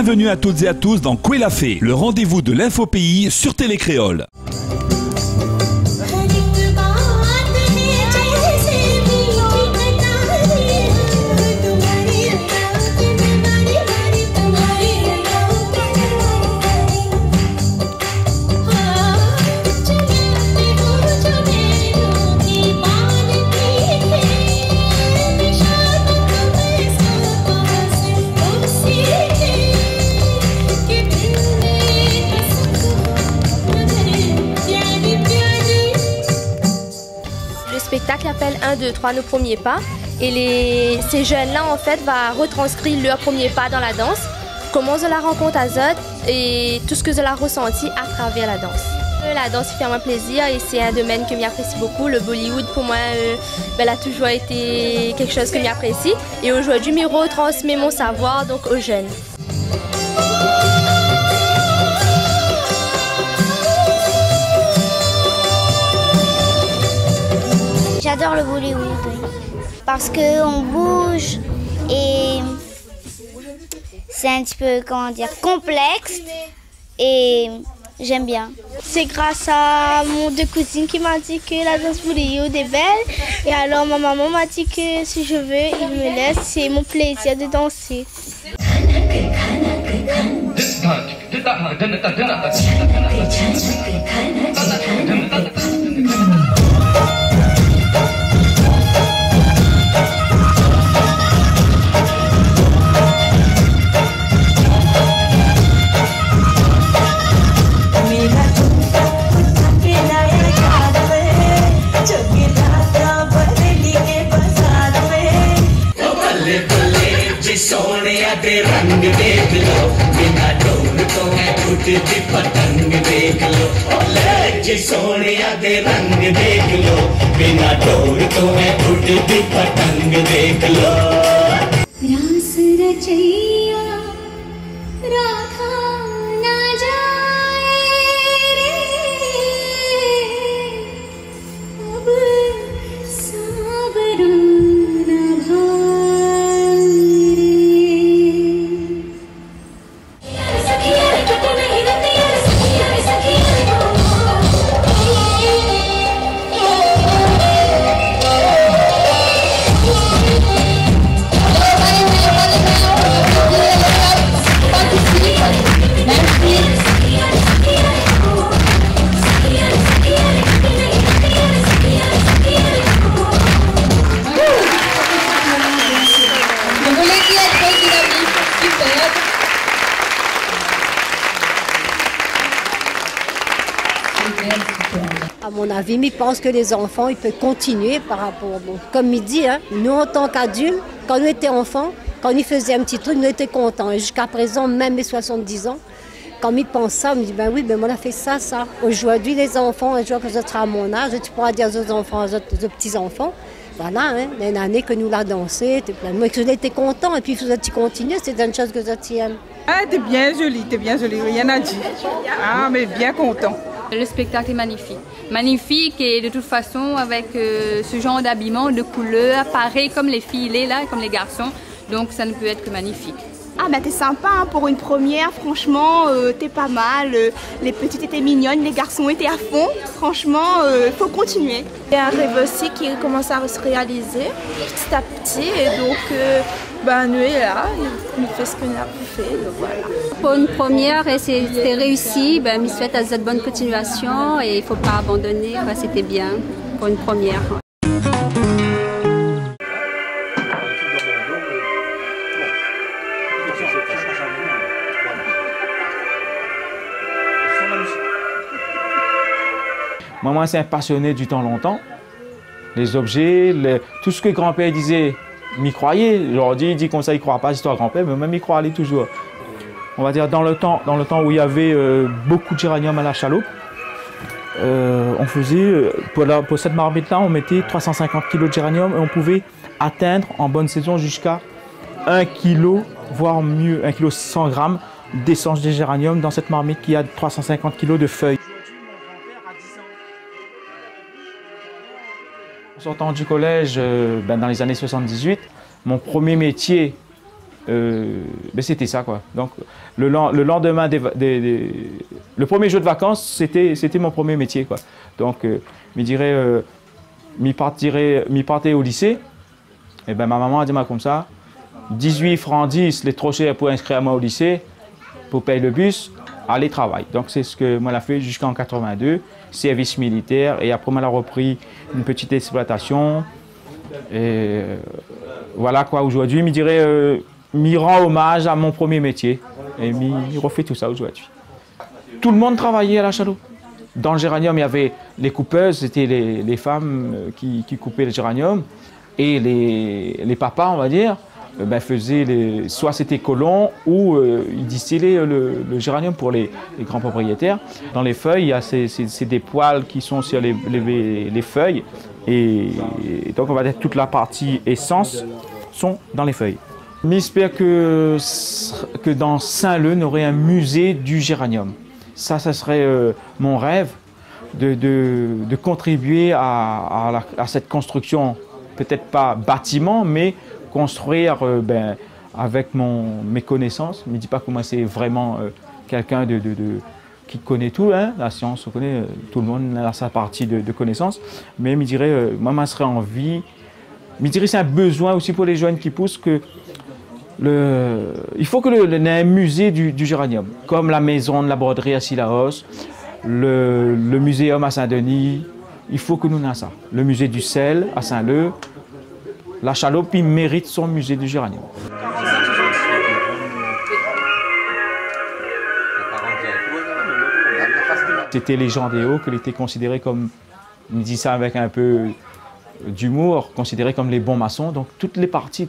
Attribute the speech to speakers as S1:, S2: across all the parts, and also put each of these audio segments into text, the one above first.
S1: Bienvenue à toutes et à tous dans Koué la Fée, le rendez-vous de l'info pays sur Télé Créole.
S2: Le spectacle appelle 1, 2, 3 nos premiers pas et ces jeunes-là en fait va retranscrire leur premier pas dans la danse, comment je la rencontre à Zot et tout ce que je l'ai ressenti à travers la danse. La danse fait vraiment plaisir et c'est un domaine que j'apprécie beaucoup. Le Bollywood pour moi a toujours été quelque chose que j'apprécie et aujourd'hui je retransmets mon savoir donc aux jeunes.
S3: J'adore le Bollywood, oui. Parce qu'on bouge et c'est un petit peu, comment dire, complexe et j'aime bien.
S4: C'est grâce à mon deux cousines qui m'a dit que la danse Bollywood est belle et alors ma maman m'a dit que si je veux, il me laisse, c'est mon plaisir de danser.
S5: Sonia दे रंग देख लो बिना ढोल तो है उड़ती पतंग देख लो जी सोनिया दे रंग देख लो बिना ढोल तो है उड़ती पतंग देख लो
S6: रास रचैया राधा ना जाए रे अब सावरा ना
S7: À mon avis, je pense que les enfants, ils peuvent continuer par rapport, bon, comme il dit, hein, nous en tant qu'adultes, quand nous étions enfants, quand ils faisaient un petit truc, nous étions contents. Et jusqu'à présent, même mes 70 ans, quand ils pensent ça, on me dit, ben oui, ben moi, on a fait ça, ça. Aujourd'hui, les enfants, un jour que je serai à mon âge, tu pourras dire aux enfants, aux petits-enfants, voilà, hein, une année que nous l'avons dansé, moi, que j'étais content, et puis tu continues, c'est une chose que je tiens.
S8: Ah, t'es bien jolie, rien à dire. Ah, mais bien content.
S9: Le spectacle est magnifique. Magnifique et de toute façon avec ce genre d'habillement, de couleurs, pareil comme les filles là, comme les garçons. Donc ça ne peut être que magnifique.
S4: Ah bah t'es sympa hein, pour une première, franchement t'es pas mal, les petites étaient mignonnes, les garçons étaient à fond, franchement faut continuer. Il y a un rêve aussi qui commence à se réaliser petit à petit et donc nous est là, il fait ce qu'on a fait, donc voilà.
S10: Pour une première et c'était réussi, je souhaite à cette bonne continuation et il ne faut pas abandonner, c'était bien pour une première.
S11: Moi, c'est un passionné du temps longtemps. Les objets, tout ce que grand-père disait, m'y croyait. Aujourd'hui, il dit comme ça, il ne croit pas à l'histoire de grand-père, mais même il croit toujours. On va dire dans le temps où il y avait beaucoup de géranium à la chaloupe, on faisait, pour cette marmite-là, on mettait 350 kg de géranium et on pouvait atteindre en bonne saison jusqu'à 1 kg, voire mieux, 1 kg 100 grammes d'essence de géranium dans cette marmite qui a 350 kg de feuilles. En sortant du collège, dans les années 78, mon premier métier c'était ça, quoi. Donc, le lendemain, le premier jour de vacances, c'était mon premier métier, quoi. Donc, m'y partait au lycée. Et ben, ma maman a dit comme ça, 18 francs 10, les trochets pour inscrire moi au lycée, pour payer le bus, aller travailler. Donc, c'est ce que moi, j'ai fait jusqu'en 82, service militaire. Et après, moi, j'ai repris une petite exploitation. Et voilà, quoi, aujourd'hui, m'y rend hommage à mon premier métier. Et m'y refait tout ça aujourd'hui. Tout le monde travaillait à la chaloupe. Dans le géranium, il y avait les coupeuses, c'était les femmes qui coupaient le géranium. Et les papas, on va dire, faisaient soit c'était colon ou ils distillaient le géranium pour les grands propriétaires. Dans les feuilles, il y a c'est des poils qui sont sur les feuilles. Et donc, on va dire toute la partie essence sont dans les feuilles. J'espère que dans Saint-Leu, on aurait un musée du géranium. Ça serait mon rêve de contribuer à cette construction, peut-être pas bâtiment, mais construire avec mes connaissances. Je ne dis pas que moi c'est vraiment quelqu'un qui connaît tout, hein. La science, on connaît, tout le monde a sa partie de connaissances, mais je dirais, moi, je serais envie, je dirais c'est un besoin aussi pour les jeunes qui poussent que il faut qu'il y ait un musée du géranium, comme la maison de la broderie à Sillaos, le muséum à Saint-Denis. Il faut que nous ayons ça. Le musée du sel à Saint-Leu. La Chaloupe, il mérite son musée du géranium. C'était légendéo qu'il était considéré comme, on dit ça avec un peu d'humour, considéré comme les bons maçons. Donc toute la partie,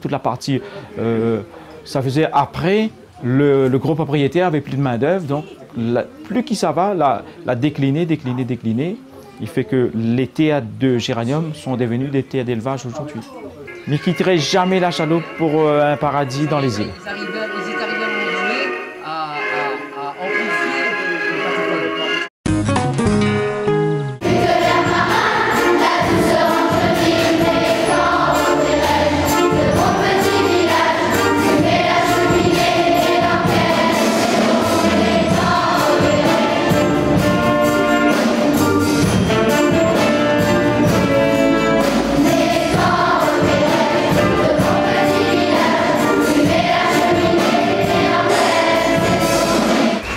S11: ça faisait après, le gros propriétaire avait plus de main d'œuvre, donc plus qui ça va, la décliner. Il fait que les théâtres de géranium sont devenus des théâtres d'élevage aujourd'hui. Je ne quitterai jamais la chaloupe pour un paradis dans les îles.
S12: Ils étaient arrivés à un moment donné à amplifier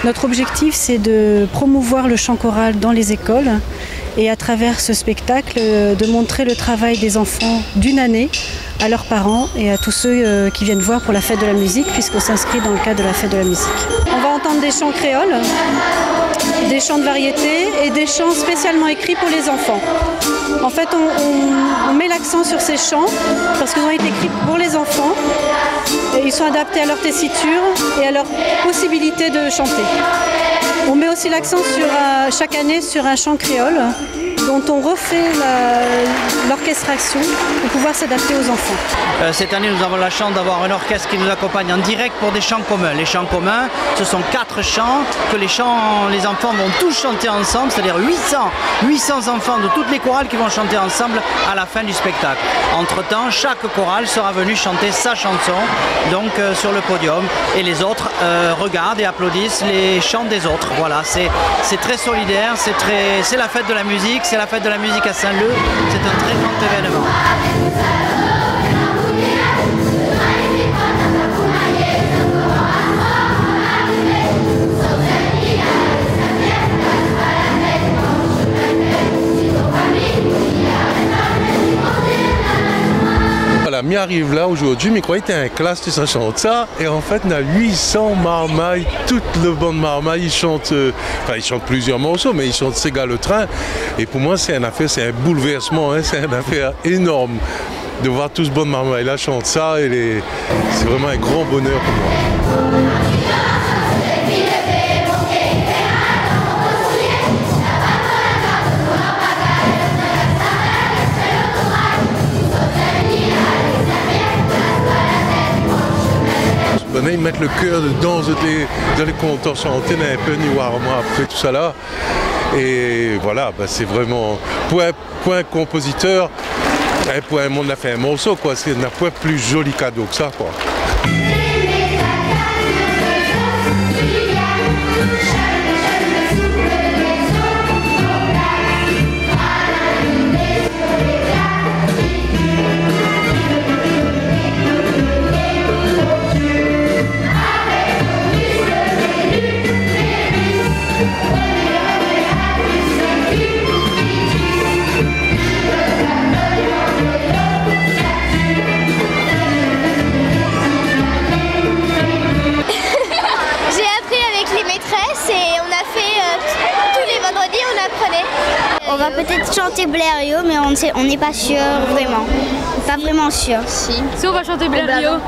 S13: Notre objectif, c'est de promouvoir le chant choral dans les écoles et à travers ce spectacle, de montrer le travail des enfants d'une année à leurs parents et à tous ceux qui viennent voir pour la fête de la musique, puisqu'on s'inscrit dans le cadre de la fête de la musique. On va entendre des chants créoles, des chants de variété et des chants spécialement écrits pour les enfants. En fait, on met l'accent sur ces chants parce qu'ils ont été écrits pour les enfants. Et ils sont adaptés à leur tessiture et à leur possibilité de chanter. On met aussi l'accent chaque année sur un chant créole dont on refait l'orchestration pour pouvoir s'adapter aux enfants.
S14: Cette année, nous avons la chance d'avoir un orchestre qui nous accompagne en direct pour des chants communs. Les chants communs, ce sont 4 chants que les enfants vont tous chanter ensemble, c'est-à-dire 800 enfants de toutes les chorales qui vont chanter ensemble à la fin du spectacle. Entre-temps, chaque chorale sera venue chanter sa chanson, donc sur le podium, et les autres regardent et applaudissent les chants des autres. Voilà, c'est très solidaire, c'est la fête de la musique, c'est la fête de la musique à Saint-Leu, c'est un très grand événement.
S15: Voilà, m'y arrive là aujourd'hui, mais croyez que t'es en classe, tu chante ça, et en fait, on a 800 marmailles, toute le bande marmailles, ils chantent plusieurs morceaux, mais ils chantent Séga le train, et pour moi, c'est un bouleversement, hein, c'est une affaire énorme de voir tous ce bande marmailles là chanter ça, et c'est vraiment un grand bonheur pour moi. Ils mettent le cœur dedans, dans les compteurs chantés, un peu moi après tout ça là. Et voilà, c'est vraiment, pour un compositeur, pour un monde a fait un morceau, quoi. C'est un point plus joli cadeau que ça, quoi.
S3: peut-être chanter Blériot, mais on n'est pas sûr vraiment. Pas vraiment sûr.
S9: Si on va chanter Blériot.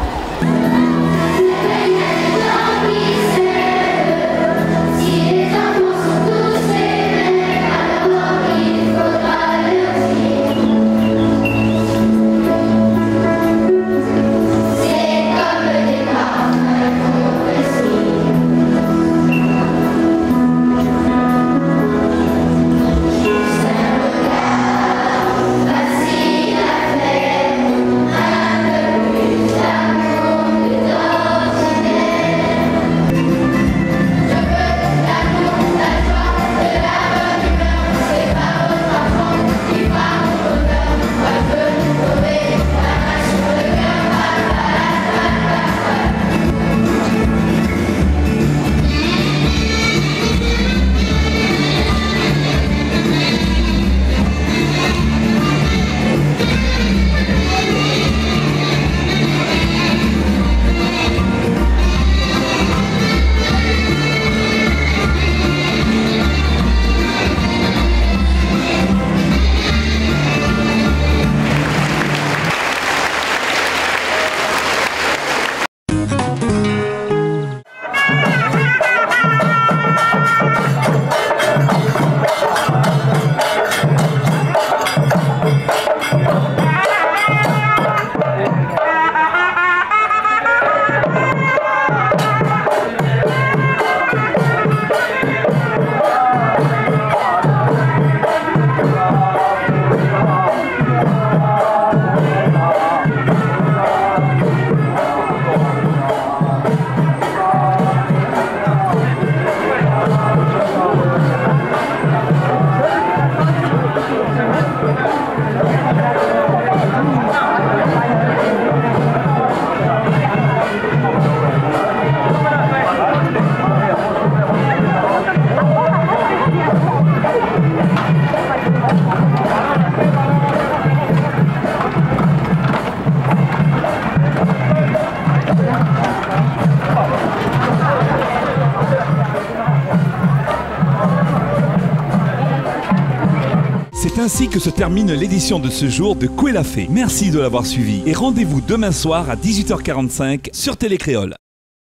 S1: C'est ainsi que se termine l'édition de ce jour de Koué la Fée. Merci de l'avoir suivi et rendez-vous demain soir à 18h45 sur Télé Créole.